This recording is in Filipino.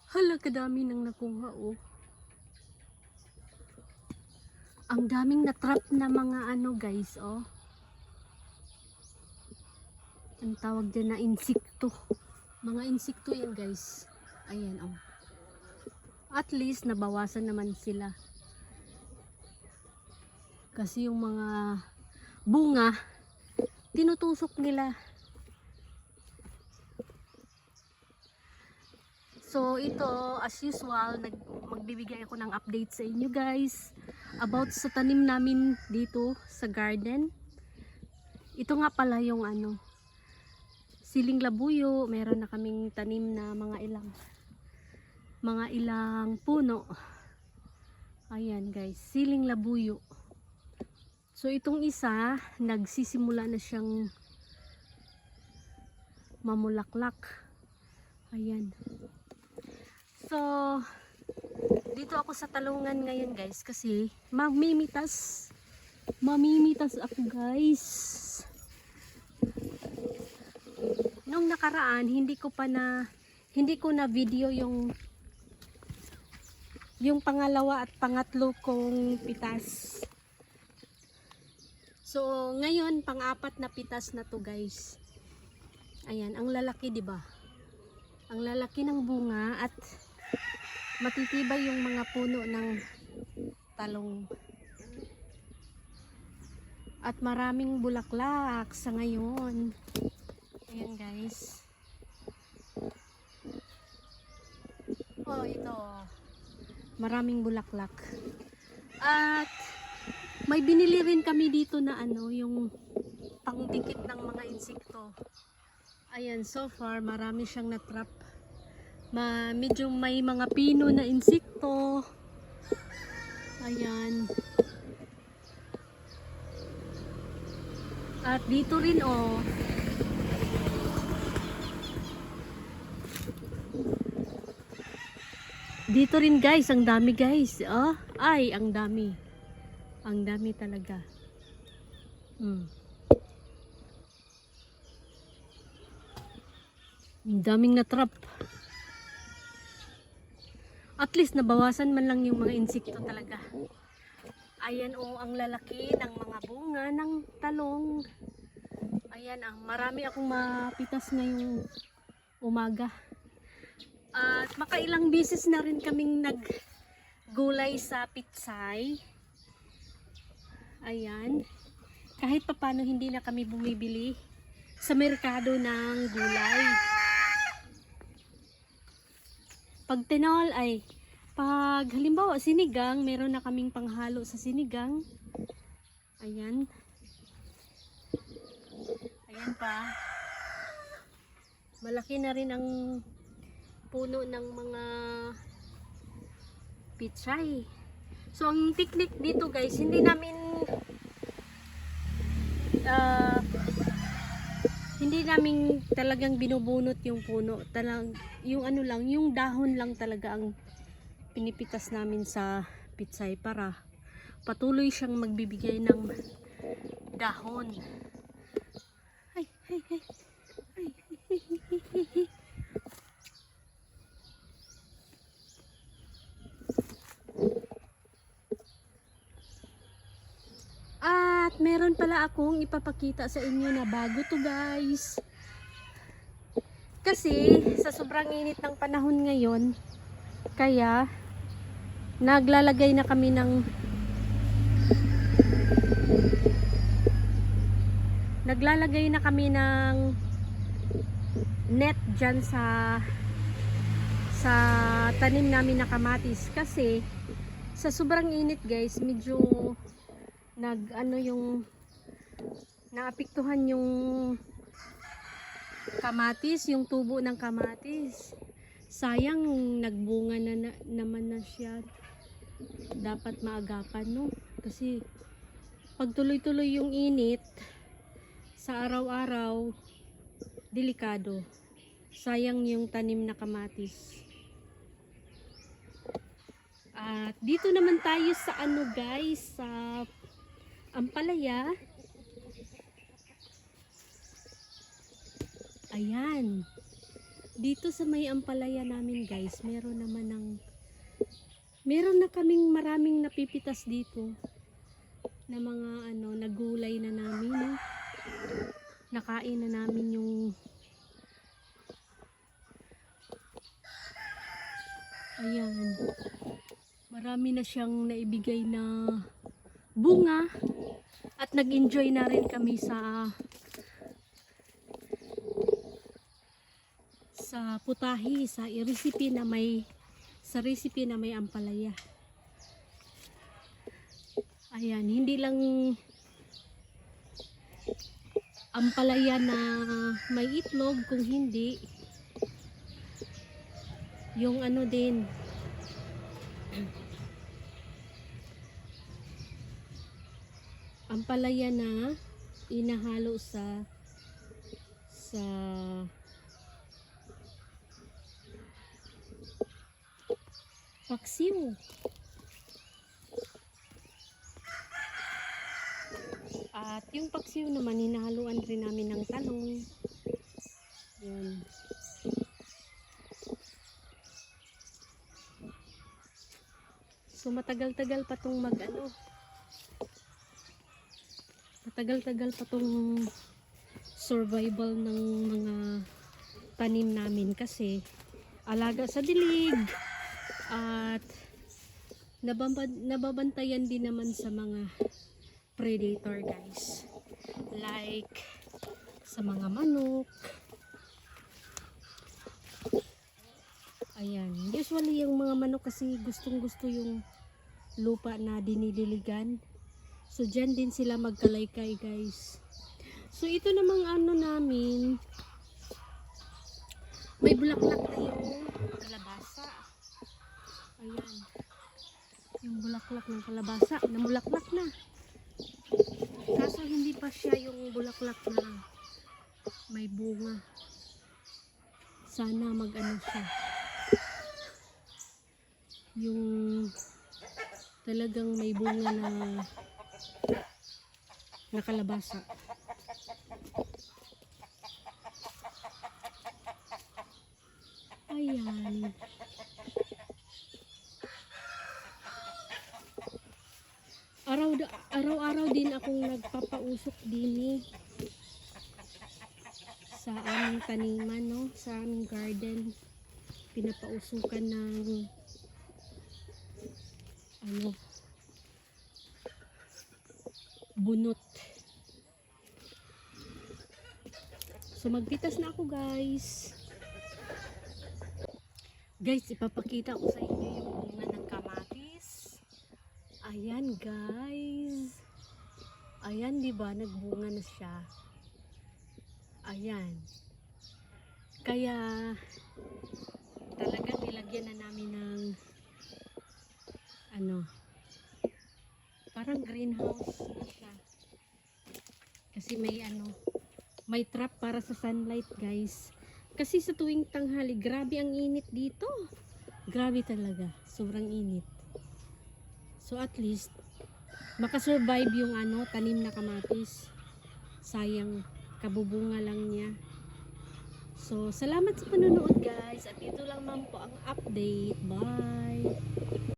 Hala, kadami nang nakuha oh. Ang daming na-trap na mga ano guys oh. Ang tawag dyan na insekto. Mga insekto yan guys. Ayan oh. At least nabawasan naman sila. Kasi yung mga bunga tinutusok nila. So ito, as usual, magbibigay ako ng update sa inyo guys about sa tanim namin dito sa garden. Ito nga pala yung ano, siling labuyo. Meron na kaming tanim na mga ilang puno. Ayan guys, siling labuyo. So itong isa, nagsisimula na siyang mamulaklak. Ayan. So, dito ako sa talungan ngayon guys kasi mamimitas ako guys. Nung nakaraan, hindi ko na video yung pangalawa at pangatlo kong pitas. So, ngayon pang-apat na pitas na to guys. Ayan, ang lalaki 'di ba? Ang lalaki ng bunga at matitibay yung mga puno ng talong. At maraming bulaklak sa ngayon. Ayan guys. Oh, ito. Maraming bulaklak. At may binili rin kami dito na ano, yung pangdikit ng mga insekto. Ayan, so far marami siyang na-trap. Medyo may mga pino na insekto. Ayan. At dito rin oh. Dito rin guys, ang dami guys. Oh, ay, ang dami. Ang dami talaga. Ang daming na-trap. At least nabawasan man lang yung mga insekto talaga. Ayan oh, ang lalaki ng mga bunga ng talong. Ayan, marami akong mapitas ngayong umaga. At makailang beses na rin kaming naggulay sa pitsay. Ayan. Kahit papano hindi na kami bumibili sa merkado ng gulay. Pag tinol ay, pag halimbawa sinigang, meron na kaming panghalo sa sinigang. Ayan. Ayan pa. Malaki na rin ang puno ng mga pitsay. So ang technique dito guys, hindi namin talagang binubunot yung puno. Yung ano lang, yung dahon lang talaga ang pinipitas namin sa pitsay para patuloy siyang magbibigay ng dahon. Ay. At meron pala akong ipapakita sa inyo na bago to guys. Kasi sa sobrang init ng panahon ngayon, kaya naglalagay na kami ng net dyan sa tanim namin na kamatis. Kasi sa sobrang init guys, medyo naapektuhan yung kamatis, yung tubo ng kamatis. Sayang, nagbunga naman na siya. Dapat maagapan no, kasi pag tuloy-tuloy yung init sa araw-araw, delikado. Sayang yung tanim na kamatis. At dito naman tayo sa ano guys, sa ampalaya. Ayan. Dito sa may ampalaya namin guys, meron na kaming maraming napipitas dito na mga nagulay na namin, no? Nakain na namin yung ayan. Marami na siyang naibigay na bunga at nag-enjoy na rin kami sa putahi, sa recipe na may ampalaya. Ayan, hindi lang ampalaya na may itlog, kung hindi yung din ampalaya na inahalo sa paksiw. At yung paksiw naman hinahaluan rin namin ng talong. Yun. So matagal-tagal pa tong matagal-tagal pa tong survival ng mga tanim namin kasi alaga sa dilig at nababantayan din naman sa mga predator guys, like sa mga manok. Ayan, usually yung mga manok kasi gustong gusto yung lupa na dinidiligan, so dyan din sila magkalaykay guys. So ito namang namin, may bulaklak na yung kalabasa. Ayan, yung bulaklak ng kalabasa, namulaklak na. Kaso hindi pa siya yung bulaklak na may bunga. Sana siya. Yung talagang may bunga na kalabasa. Ayan. Araw-araw din akong nagpapausok din sa aming taniman, no? Sa aming garden. Pinapausukan ng bunot. So magpitas na ako guys. Guys, ipapakita ko sa inyo yung bunga ng kamatis. Ayan guys. Ayan, di ba? Nagbunga na siya. Ayan. Kaya talagang nilagyan na namin ng parang greenhouse na siya. Kasi may trap para sa sunlight guys. Kasi sa tuwing tanghali, grabe ang init dito. Grabe talaga. Sobrang init. So at least, makasurvive yung tanim na kamatis. Sayang, kabubunga lang niya. So, salamat sa panonood guys. At ito lang naman po ang update. Bye!